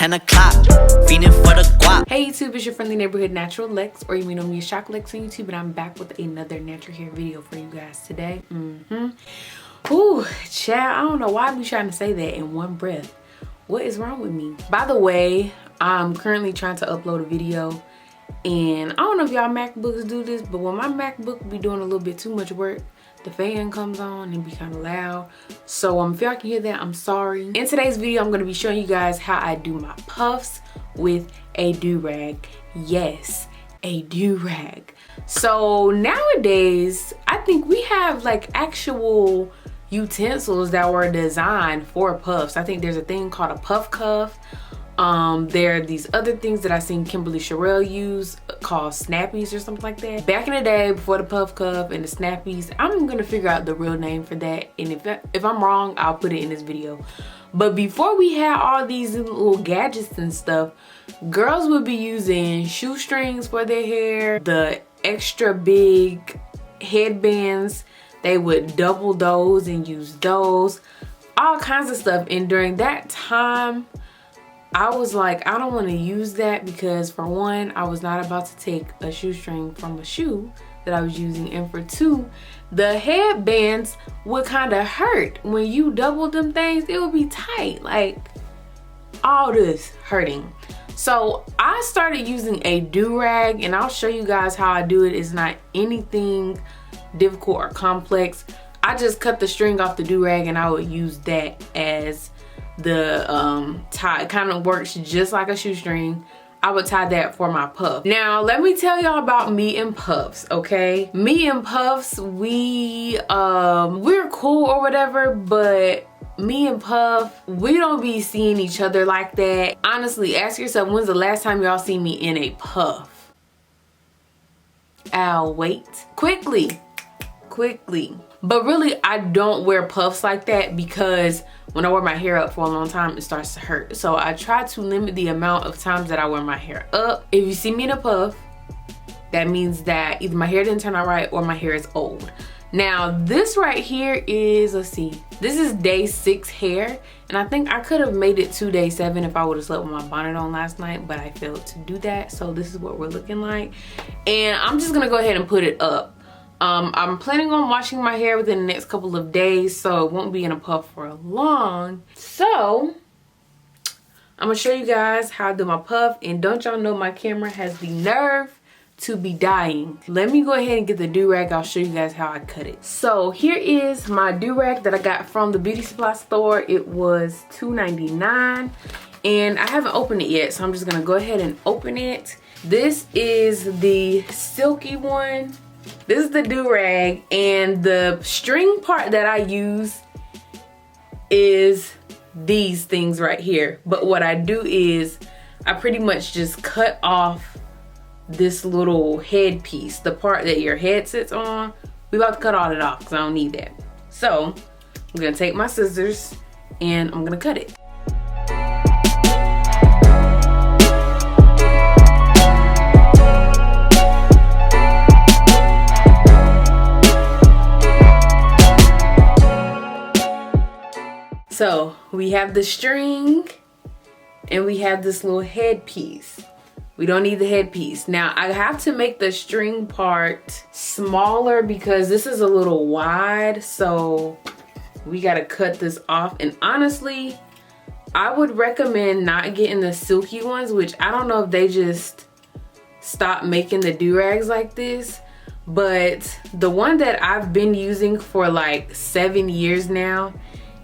10 o'clock, feeding for the guap. Hey YouTube, it's your friendly neighborhood natural Lex, or you may know me as Chocolex on YouTube, and I'm back with another natural hair video for you guys today. Ooh, child, I don't know why I'm trying to say that in one breath. What is wrong with me? By the way, I'm currently trying to upload a video, and I don't know if y'all MacBooks do this, but when my MacBook be doing a little bit too much work, the fan comes on and be kind of loud. So if y'all can hear that, I'm sorry. In today's video, I'm going to be showing you guys how I do my puffs with a do-rag. Yes, a do-rag. So nowadays, I think we have like actual utensils that were designed for puffs. I think there's a thing called a puff cuff. There are these other things that I seen Kimberly Sherrill use called snappies or something like that. Back in the day, before the puff cuff and the snappies, I'm gonna figure out the real name for that, and if I'm wrong, I'll put it in this video. But before we had all these little gadgets and stuff, girls would be using shoestrings for their hair, the extra big headbands. They would double those and use those, all kinds of stuff. And during that time, I was like, I don't want to use that because for one, I was not about to take a shoestring from a shoe that I was using, and for two, the headbands would kind of hurt. When you doubled them things, it would be tight, like all this hurting. So I started using a do-rag, and I'll show you guys how I do it. It's not anything difficult or complex. I just cut the string off the do-rag and I would use that as the tie. It kind of works just like a shoestring. I would tie that for my puff. Now let me tell y'all about me and puffs, okay? Me and puffs, we're cool or whatever, but me and Puff, we don't be seeing each other like that. Honestly, ask yourself, when's the last time y'all see me in a puff? I'll wait. Quickly. But really, I don't wear puffs like that because when I wear my hair up for a long time, it starts to hurt. So I try to limit the amount of times that I wear my hair up. If you see me in a puff, that means that either my hair didn't turn out right or my hair is old. Now this right here is, let's see, this is day 6 hair, and I think I could have made it to day 7 if I would have slept with my bonnet on last night, but I failed to do that. So this is what we're looking like, and I'm just gonna go ahead and put it up. I'm planning on washing my hair within the next couple of days, so it won't be in a puff for long. So I'm gonna show you guys how I do my puff, and don't y'all know my camera has the nerve to be dying. Let me go ahead and get the do-rag. I'll show you guys how I cut it. So here is my do-rag that I got from the beauty supply store. It was $2.99, and I haven't opened it yet, so I'm just gonna go ahead and open it. This is the silky one. This is the do-rag, and the string part that I use is these things right here. But what I do is I pretty much just cut off this little head piece, the part that your head sits on. We about to cut all that off because I don't need that. So I'm gonna take my scissors and I'm gonna cut it. So we have the string and we have this little head piece. We don't need the headpiece. Now I have to make the string part smaller because this is a little wide, so we gotta cut this off. And honestly, I would recommend not getting the silky ones, which I don't know if they just stopped making the do-rags like this, but the one that I've been using for like 7 years now,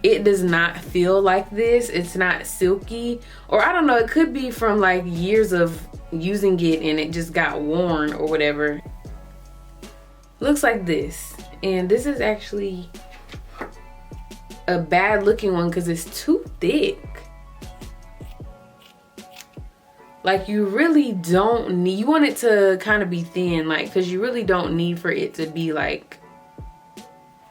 it does not feel like this. It's not silky, or I don't know, it could be from like years of using it and it just got worn or whatever. Looks like this, and this is actually a bad looking one because it's too thick. Like you really don't need, you want it to kind of be thin, like, because you really don't need for it to be like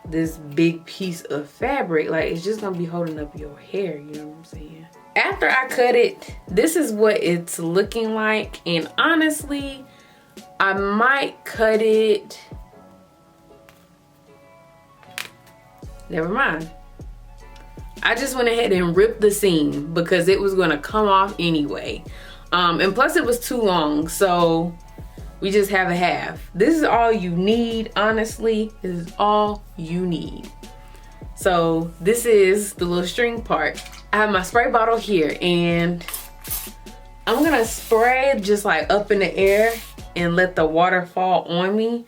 this big piece of fabric. Like it's just gonna be holding up your hair, you know what I'm saying? After I cut it, this is what it's looking like, and honestly I might cut it, never mind, I just went ahead and ripped the seam because it was gonna come off anyway. And plus it was too long, so we just have a half. This is all you need, honestly. This is all you need. So this is the little string part. I have my spray bottle here, and I'm gonna spray just like up in the air and let the water fall on me.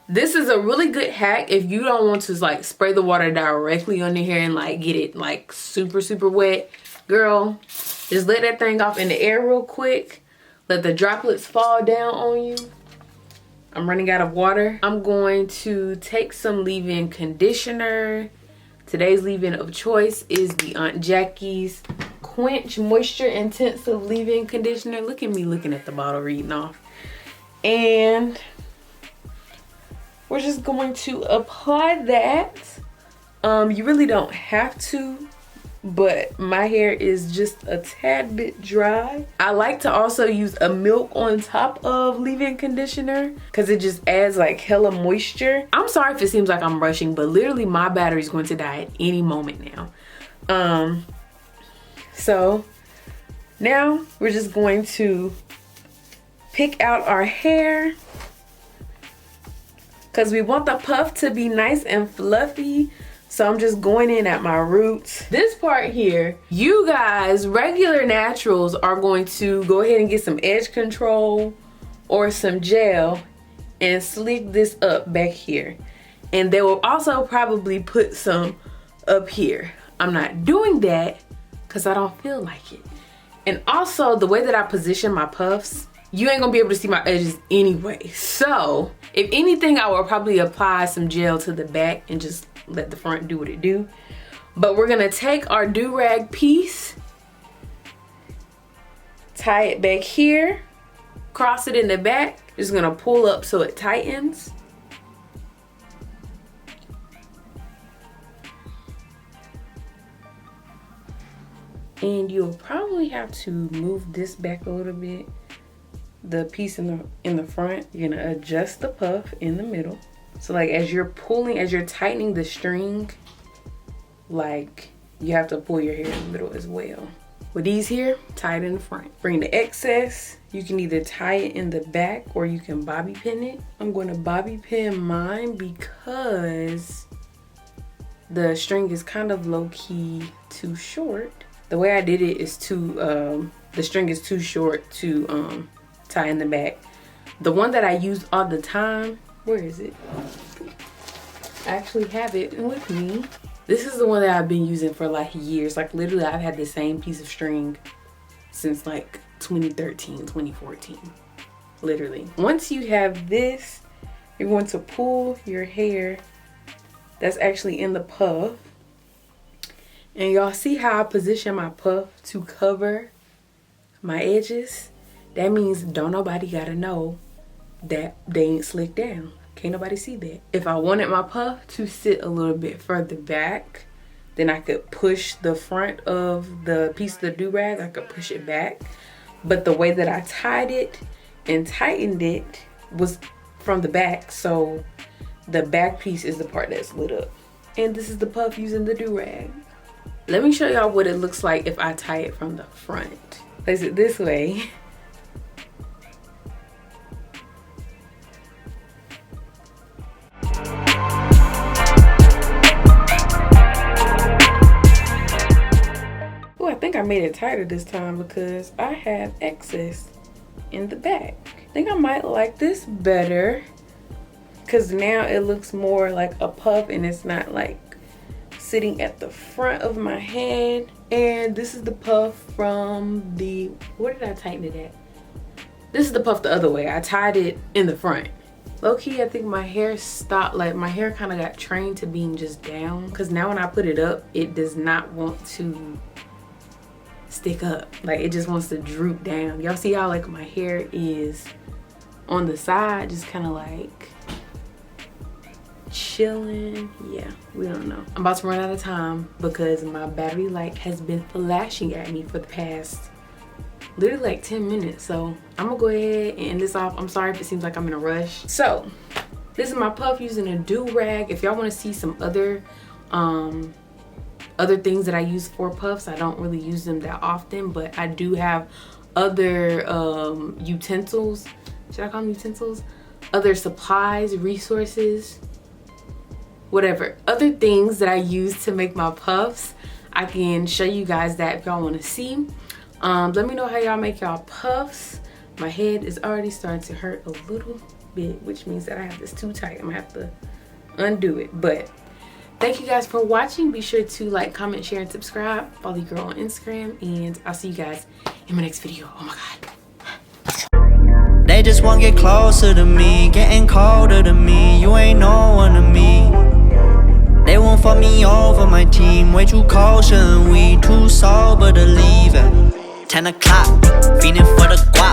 This is a really good hack if you don't want to like spray the water directly on the hair and like get it like super wet. Girl, just let that thing off in the air real quick. Let the droplets fall down on you. I'm running out of water. I'm going to take some leave-in conditioner. Today's leave-in of choice is the Aunt Jackie's Quench Moisture Intensive Leave-In Conditioner. Look at me looking at the bottle reading off. And we're just going to apply that. You really don't have to, but my hair is just a tad bit dry. I like to also use a milk on top of leave-in conditioner because it just adds like hella moisture. I'm sorry if it seems like I'm rushing, but literally my battery is going to die at any moment now. So now we're just going to pick out our hair because we want the puff to be nice and fluffy. So I'm just going in at my roots. This part here, you guys, regular naturals are going to go ahead and get some edge control or some gel and slick this up back here. And they will also probably put some up here. I'm not doing that because I don't feel like it. And also the way that I position my puffs, you ain't gonna be able to see my edges anyway. So if anything, I will probably apply some gel to the back and just let the front do what it do. But we're gonna take our do-rag piece, tie it back here, cross it in the back, just gonna pull up so it tightens. And you'll probably have to move this back a little bit. The piece in the front, you're gonna adjust the puff in the middle. So like as you're pulling, as you're tightening the string, like you have to pull your hair in the middle as well. With these here, tie it in the front. Bring the excess. You can either tie it in the back or you can bobby pin it. I'm going to bobby pin mine because the string is kind of low-key too short. The way I did it is the string is too short to tie in the back. The one that I use all the time, where is it? I actually have it with me. This is the one that I've been using for like years. Like literally I've had the same piece of string since like 2013, 2014. Literally. Once you have this, you're going to pull your hair that's actually in the puff. And y'all see how I position my puff to cover my edges? That means don't nobody gotta know that they ain't slicked down. Can't nobody see that. If I wanted my puff to sit a little bit further back, then I could push the front of the piece of the do-rag, I could push it back. But the way that I tied it and tightened it was from the back, so the back piece is the part that's lit up. And this is the puff using the do-rag. Let me show y'all what it looks like if I tie it from the front. Place it this way. Oh, I think I made it tighter this time because I have excess in the back. I think I might like this better because now it looks more like a puff and it's not like sitting at the front of my head. And this is the puff from the, where did I tighten it at? This is the puff the other way. I tied it in the front. Low-key, I think my hair stopped, like my hair kind of got trained to being just down, because now when I put it up, it does not want to stick up. Like it just wants to droop down. Y'all see how like my hair is on the side, just kind of like chilling. Yeah, we don't know. I'm about to run out of time because my battery light has been flashing at me for the past literally like 10 minutes. So I'm gonna go ahead and end this off. I'm sorry if it seems like I'm in a rush. So this is my puff using a do-rag. If y'all want to see some other other things that I use for puffs. I don't really use them that often, but I do have other utensils. Should I call them utensils? Other supplies, resources, whatever. Other things that I use to make my puffs. I can show you guys that if y'all want to see. Let me know how y'all make y'all puffs. My head is already starting to hurt a little bit, which means that I have this too tight. I'm gonna have to undo it. But thank you guys for watching. Be sure to like, comment, share, and subscribe. Follow your girl on Instagram, and I'll see you guys in my next video. Oh my god. They just won't get closer to me, getting colder to me. You ain't no one to me. They won't fuck me over, my team way too cautious and we too sober to leave at 10 o'clock, feeling for the guap.